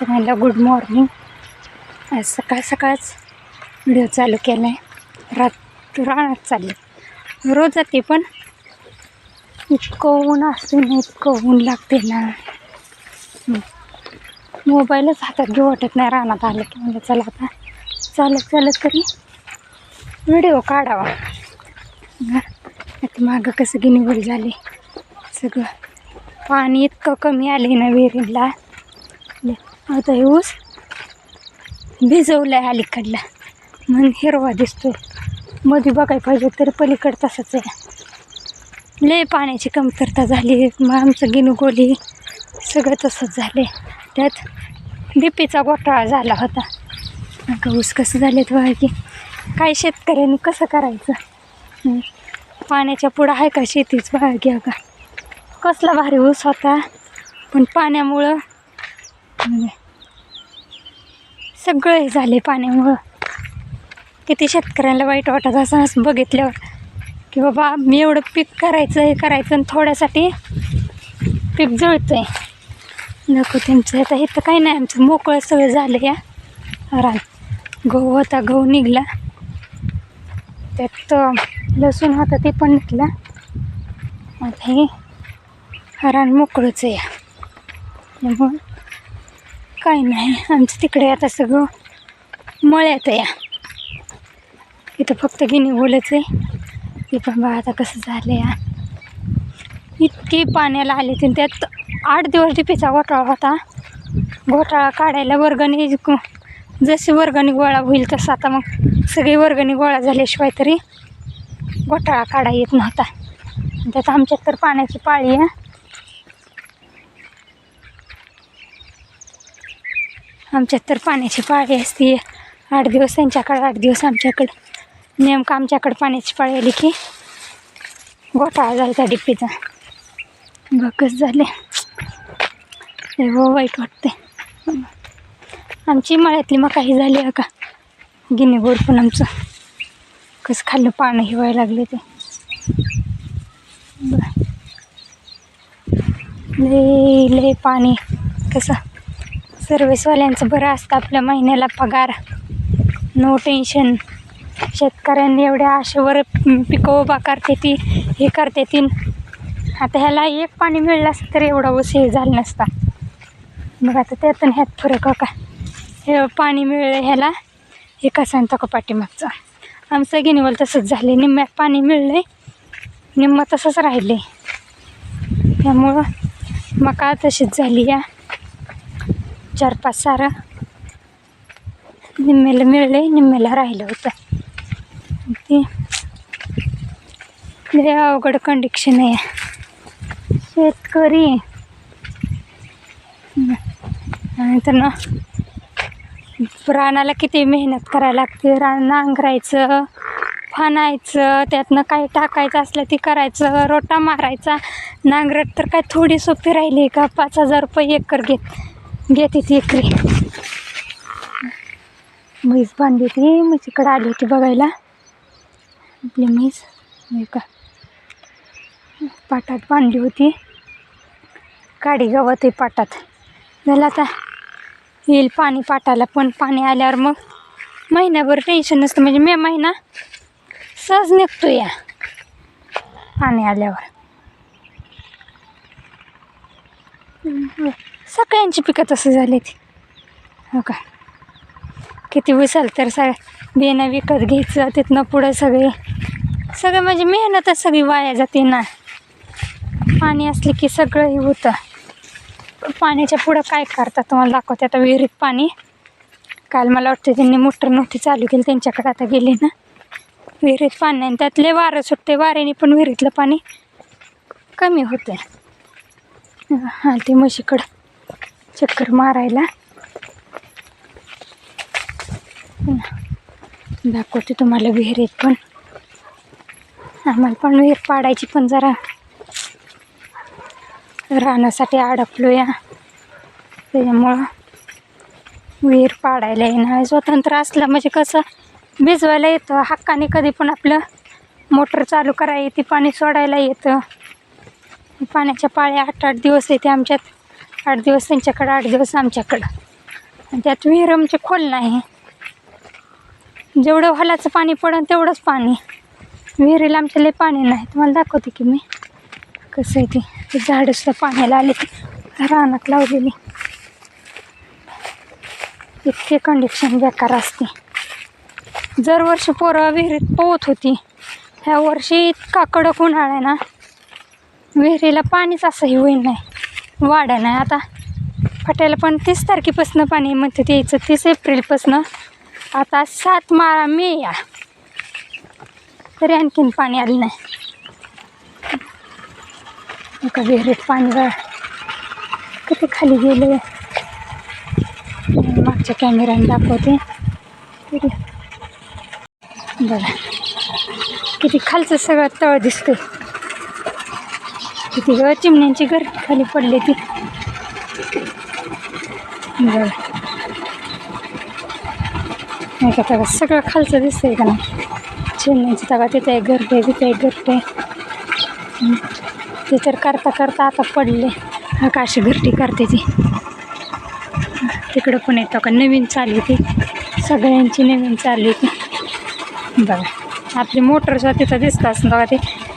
सगळ्यांना good morning. आज सकाळच व्हिडिओ चालू केला आहे. रानात चालले रोज जाते, पण इतकं ऊन असते ना, इतकं ऊन लागते ना, मोबाईलच हातात घेऊ वाटत नाही. रानात आलं की म्हणजे चला आता चालत तरी व्हिडिओ काढावा. आता मागं कसं गिनीवर झाले सगळं, पाणी इतकं कमी आले ना विहिरीला. आता हे ऊस भिजवलं आहे अलीकडला म्हणून हिरवा दिसतोय. मध्ये बघायला पाहिजे तरी पलीकड तसंच आहे. लय पाण्याची कमतरता झाली. मग आमचं गिनुगोली सगळं तसंच झाले. त्यात डीपीचा घोटाळा झाला होता. अगं ऊस कसं झाले बघा की. काय शेतकऱ्यांनी कसं करायचं? पाण्याच्या पुढं आहे का शेतीच बघा की. अगं कसला भारी ऊस होता, पण पाण्यामुळं सगळं हे झाले. पाण्यामुळं किती शेतकऱ्यांना वाईट वाटत असं बघितल्यावर की बाबा मी एवढं पीक करायचं हे करायचं आणि थोड्यासाठी पीक जळतं आहे. नको त्यांचं. आता इथं काही नाही, आमचं मोकळं सगळं झालं. या रान गहू होता, गहू निघला. त्यात लसूण होता, ते पण निघला. आता हे रान मोकळंच आहे. त्यामुळं काही नाही आमचं तिकडे. आता सगळं मळ्यात या. इथं फक्त गिनी बोलच आहे. ते पण बघा आता कसं झालं या. इतकी पाण्याला आले ते. त्यात 8 दिवस डीपीचा घोटाळा होता. घोटाळा काढायला वर्गणी, जशी वर्गणी गोळा होईल तसं आता मग सगळी वर्गणी गोळा झाल्याशिवाय तरी घोटाळा काढा येत नव्हता. त्यात आमच्यात तर पाण्याची पाळी आहे. आमच्यात तर पाण्याची पाळी असते. 8 दिवस त्यांच्याकडे, 8 दिवस आमच्याकडं. नेमकं आमच्याकडं पाण्याची पाळी आली की घोटाळा झाला त्या डीपीचा. बघच झाले. वाईट वाटते. आमची मळ्यातली मका ही झाली का गिनी गोड, पण आमचं कसं खाल्लं पानं हिवायला लागले ते. लय पाणी. कसं सर्व्हिसवाल्यांचं बरं असतं, आपल्या महिन्याला पगार, नो टेन्शन. शेतकऱ्यांनी एवढ्या आशेवर पिकं उभा करते ती, हे करते ती. आता ह्याला एक पाणी मिळलं असतं तर एवढा ऊस हे झाला नसता. मग आता त्यातून ह्यात फरक का. हे पाणी मिळलं ह्याला, हे कसं आणतं का पाठीमागचं. आमचं गिनीवल तसंच झाले. निम्म्यात पाणी मिळलं आहे, निम्मं तसंच राहिले. त्यामुळं मका तशीच झाली. या 4-5 सारं निम्म्याला मिळलं आहे, निम्म्याला राहिलं होतं. ते लय अवघड कंडिक्शन आहे शेतकरी. तर ना रानाला किती मेहनत करायला लागते. रान नांगरायचं, फाणायचं, त्यातनं काही टाकायचं असलं ते करायचं, रोटा मारायचा. नांगरट तर काय थोडी सोपी राहिली का. 5,000 रुपये एकर घेते ती एकरी. म्हैस बांधली ती, म्हशीकडे आली होती बघायला. आपली म्हैस का पाटात बांधली होती. काडी गवत आहे पाटात. झालं आता येईल पाणी पाटाला, पण पाणी आल्यावर मग महिन्याभर टेन्शन नसतं. म्हणजे मे महिना सहज निघतो या पाणी आल्यावर. सगळ्यांची पिकं तसं झाली ती. हो का. किती उचल तर बियाणं विकत घ्यायचं, तिथनं पुढं सगळं म्हणजे मेहनतच सगळी वाया जाते ना. पाणी असले की सगळं हे होतं. पाण्याच्या पुढं काय करतात तुम्हाला दाखवते. आता विहिरीत पाणी काल मला वाटतं त्यांनी मोटर नव्हती चालू केली, त्यांच्याकडे आता गेले ना. विहिरीत पाणी नाही, त्यातले वारं सुटते. वाऱ्याने पण विहिरीतलं पाणी कमी होतं. हां ते म्हशीकडं चक्कर मारायला दाखवते तुम्हाला. विहिरीत पण आम्हाला पण विहीर पाडायची, पण जरा राहण्यासाठी अडकलो या. त्याच्यामुळं विहीर पाडायला येणं. स्वतंत्र असलं म्हणजे कसं भिजवायला येतं हक्काने. कधी पण आपलं मोटर चालू करायला येते, पाणी सोडायला येतं. पाण्याच्या पाळ्या 8-8 दिवस येते आमच्यात. 8 दिवस त्यांच्याकडं, 8 दिवस आमच्याकडं. आणि त्यात विहीर आमची खोल नाही, जेवढं हलाचं पाणी पडेल तेवढंच पाणी. विहिरीला आमच्या लय पाणी नाही. तुम्हाला दाखवते की मी कसं आहे ते झाडं सुद्धा पाण्याला आले, रानात लावलेली. इतके कंडिशन बेकार असते. दरवर्षी पोरं विहिरीत पोहत होती, ह्या वर्षी इतका कडक उन्हाळा आहे ना, विहिरीला पाणीच असंही होईल नाही, वाढ नाही. आता फाट्याला पण 30 तारखेपासून पाणी म्हणते यायचं, 30 एप्रिलपासून. आता 7 मे या तरी आणखीन पाणी आलं नाही. एका विहिरीत पाणी किती खाली गेले, मागच्या कॅमेऱ्याने दाखवते. बघा किती खालचं सगळं तळ दिसतंय, किती चिमण्यांची घर खाली पडले ती. बघा नाही का सगळं खालचं दिसतंय का नाही, चिमण्यांची. तगा तिथे एक घरटे, तिथे एक घरटे. ते तर करता करता आता पडले, आकाशी घरटी करते ती. तिकडं पण येतं का नवीन चालली ती, सगळ्यांची नवीन चालली ती. बघा आपली मोटर सुद्धा तिथं दिसतं असं. बघा ते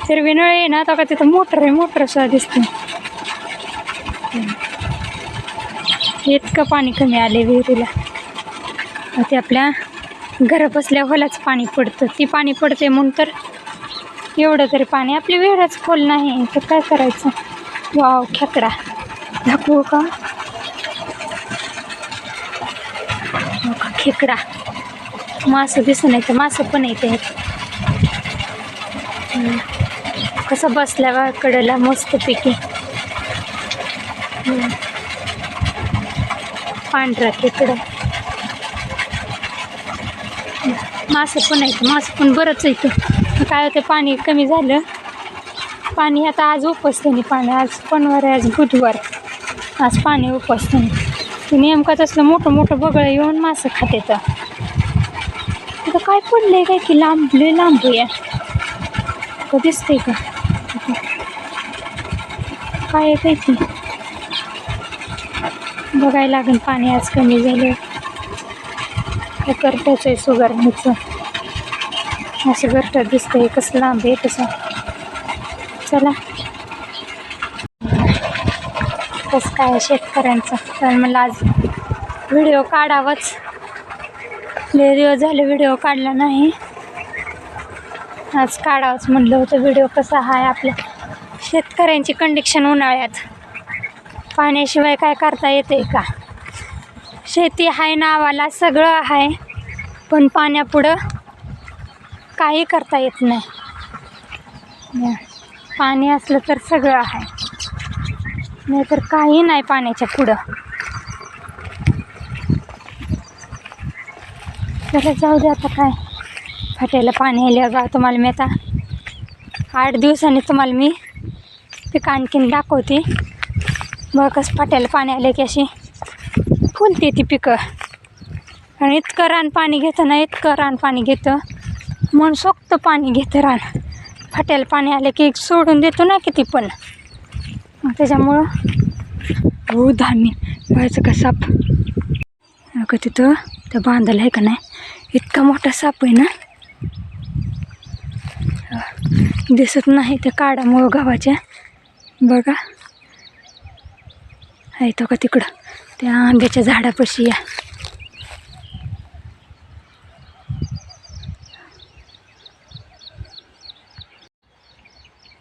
हिरवी नळ आहे ना, बघा तिथं मोटर आहे, मोटर सुद्धा दिसते. इतकं पाणी कमी आले विहिरीला. ते आपल्या घरा बसल्या खोलाच पाणी पडतं, ती पाणी पडते म्हणून तर एवढं तरी पाणी. आपली विहीरच खोल नाही तर काय करायचं. वाव खेकडा दाखवू का, खेकडा. मासं दिसून येतं, मासं पण येते. कसं बसल्या कडेला मस्तपैकी पांढरा खेकडा. मासं पण येतं, मासं पण बरंच येतं. काय होतं पाणी कमी झालं, पाणी आता आज उपसते नाही पाणी. आज शनिवार, आज बुधवार, आज पाणी उपसते नाही. ते नेमकं तसलं मोठं मोठं बगळं येऊन मासं खाते. तर आता काय पडलंय काय की लांबले लांब या का दिसते का काय आहे काय की बघायला लागेल. पाणी आज कमी झालं काय करताच आहे सुधारण्याचं. असं घरटात दिसतंय कसं लांब आहे तसं. चला कसं काय शेतकऱ्यांचं, तर मला आज व्हिडिओ काढावाच. लय दिवस झाले व्हिडिओ काढला नाही, आज काढावंच म्हणलं होतं व्हिडिओ. कसा आहे आपल्या शेतकऱ्यांची कंडिशन उन्हाळ्यात, पाण्याशिवाय काय करता येते का. शेती आहे नावाला, सगळं आहे, पण पाण्यापुढं काही करता येत नाही. पाणी असलं तर सगळं आहे, नाही तर काही नाही पाण्याच्या पुढं. चला जाऊ दे आता, काय फाट्याला पाणी आल्यावर बघा तुम्हाला मी आता 8 दिवसांनी तुम्हाला मी पिकं आणखीन दाखवते. बघा कसं फाट्याला पाणी आले की अशी फुलते ती पिकं. आणि इतकं रान पाणी घेतं ना, इतकं रान पाणी घेतं, म्हणून सोक्त पाणी घेतं रान. फाट्याला पाणी आले की सोडून देतो ना किती पण, त्याच्यामुळं हो धामी व्हायचं का साप. का तिथं त्या बांधायला आहे का नाही, इतका मोठा साप आहे ना, दिसत नाही त्या काडामुळं गावाच्या. बघा आहे तो का तिकडं त्या आंब्याच्या झाडापाशी या.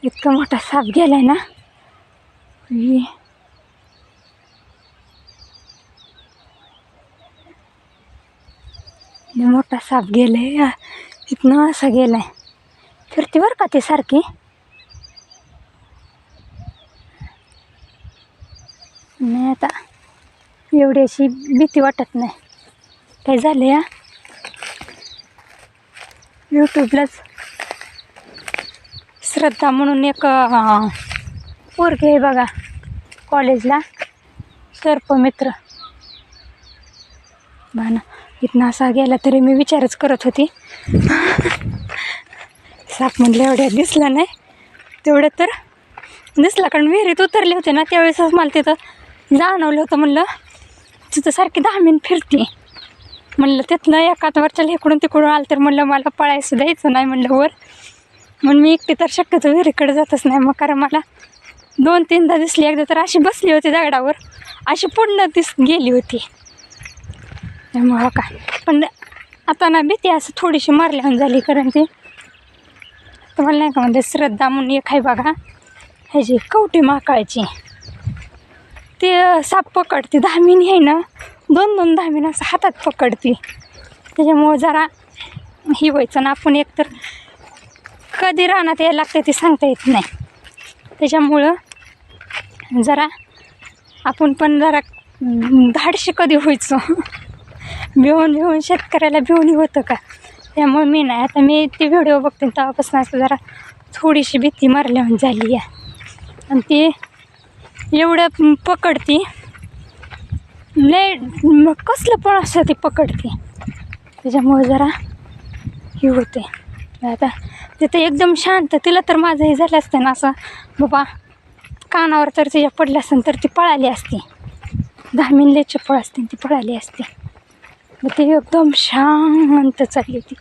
इतका मोठा साप गेलाय ना, मोठा साप गेलाय इथनं, असा गेलाय. फिरते बरं का ते सारखी. नाही आता एवढी अशी भीती वाटत नाही. काय झालं या यूट्यूबलाच श्रद्धा म्हणून एक पोरगी आहे बघा, कॉलेजला सर्पमित्र. ना इथनं असा गेला तरी मी विचारच करत होती. साप म्हटलं एवढ्या दिसला नाही, तेवढं तर दिसला कारण विहिरीत उतरले होते ना त्यावेळेसच मला तिथं जाणवलं होतं. म्हणलं तिथं सारखी 10 मिनिट फिरते. म्हणलं तिथनं एकाच वरच्या इकडून तिकडून आलं तर म्हणलं मला पळायचं द्यायचं नाही म्हणलं वर. म्हणून मी एकटी तर शक्यतो विहिरीकडे जातच नाही मग, कारण मला 2-3दा दिसली. एकदा तर अशी बसली होती दगडावर, अशी पूर्ण गेली होती. त्यामुळं काय पण आता ना भीती असं थोडीशी मारल्याहून झाली, कारण ती तुम्हाला नाही का म्हणजे श्रद्धा म्हणून एक आहे बघा, ह्याची कवटी महाकाळची, ते साप पकडते. 10 मिनिट आहे ना, 2-2 10 मिनिट असं हातात पकडते. त्याच्यामुळं जरा ही व्हायचं ना, आपण एकतर कधी रानात यायला लागते ते सांगता येत नाही. त्याच्यामुळं जरा आपण पण जरा धाडशी कधी व्हायचो. भिवून शेतकऱ्याला भिवून होतं का. त्यामुळे मी नाही, आता मी ते व्हिडिओ बघते तेव्हापासून असं जरा थोडीशी भीती मारल्याहून झाली आहे. आणि ती एवढं पकडती लय, मग कसलं पण असं ती पकडते. त्याच्यामुळे जरा हे होते. आता तिथं एकदम शांत, तिला तर माझं हे झालं असतं ना असं बाबा कानावर तर तिच्या पडलं असेल तर ती पळाली असते. 10 मिनिट चप्पळ असते ती पळाली असते. मग ती एकदम शांत चालली होती,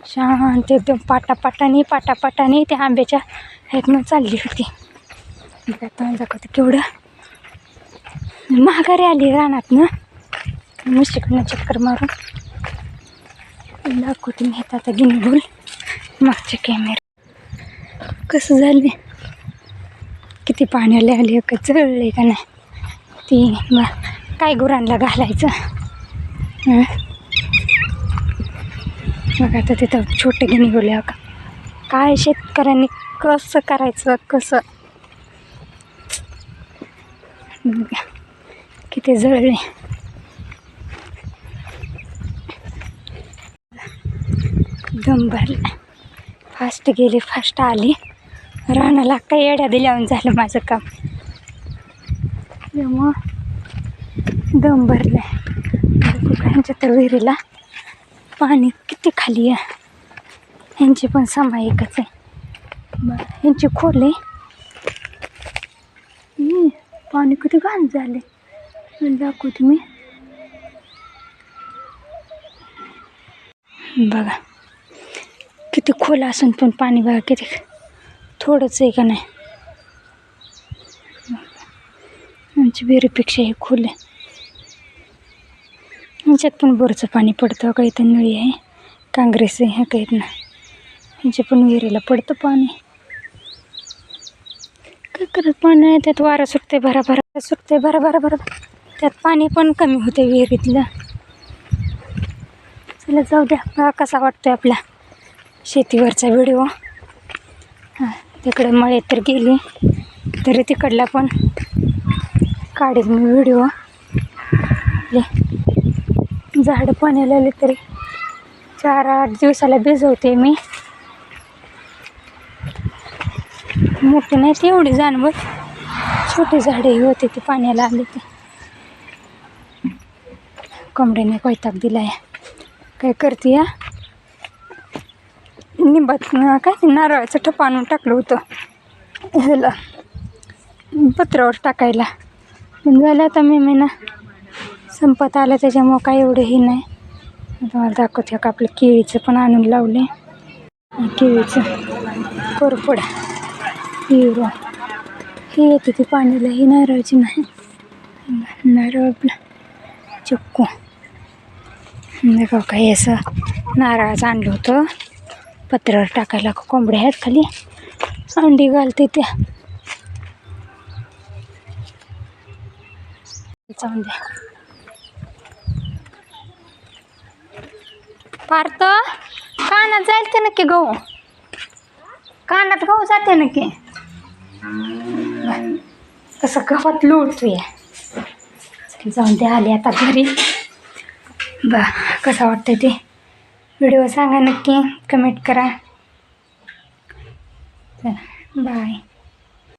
शांत एकदम पाटापाटाने त्या आंब्याच्या ह्यातनं चालली होती. आता दाखवते केवढं माघारी आली रानातनं, म्हशीकडनं चक्कर मारून दाखवते मी. आता गिनीबुल मागचे कॅमेरा कसं झाले, किती पाण्याला आले का, जळले का नाही ती. मग काय गुरांना घालायचं. मग आता तिथं छोटे गिनीबुल का काय शेतकऱ्यांनी कसं करायचं, कसं किती जळले. दम भरला, फास्ट गेली फास्ट आली. रानाला काही येड्या दिल्यावर झालं माझं काम. त्यामुळं दम भरलाय. ह्यांच्या तर विहिरीला पाणी किती खाली आहे. ह्यांची पण सामायिकच आहे. ह्यांची खोले पाणी किती घाण झाले दाखवते मी. बघा किती खोल असून पण पाणी बघा किती थोडंच आहे का नाही. आमची विहिरीपेक्षा हे खोल आहे. ह्यांच्यात पण बोरचं पाणी पडतं का, इथं नळी आहे काँग्रेस आहे ह्या काहीत ना, ह्यांच्या पण विहिरीला पडतं पाणी. काय करत पाणी आहे त्यात, वारा सुटते भराभरा सुटते भराभरा, त्यात पाणी पण कमी होते विहिरीतलं. चला जाऊ द्या. बघा कसा वाटतोय आपला शेतीवरचा व्हिडिओ. हां तिकडे मळे तर गेली तरी तिकडला पण काढेल मी व्हिडिओ. झाडं पाण्याला आले तरी 4-8 दिवसाला भिजवते मी. मोठी नाही ती एवढी जानवर, छोटी झाडे होते ती पाण्याला आली. ती कोंबड्याने वैताग दिलाय. काय करते या निंबात काय ते नारळाचं ठप आणून टाकलं होतं ह्याला पत्रावर टाकायला. पण झालं आता मी महिना संपत आलं, त्याच्यामुळं काय एवढं हे नाही. तुम्हाला दाखवते का आपलं केळीचं पण आणून लावले. केळीचं कोरफड हिरो ही येते ती पाण्याला, ही नारळाची नाही. नारळ आपला चिक्कू बघा काही असं नारळाचं आणलं होतं पत्रावर टाकायला. कोंबड्या आहेत खाली अंडी घालते त्या. जाऊन द्या. पार्थ कानात जाईल ते नक्की गहू, कानात गहू जाते नक्की. कसं गव्हात लोळतोय. जाऊन द्या. आले आता घरी. कसा वाटतं ते व्हिडिओ सांगा नक्की, कमेंट करा. चला बाय.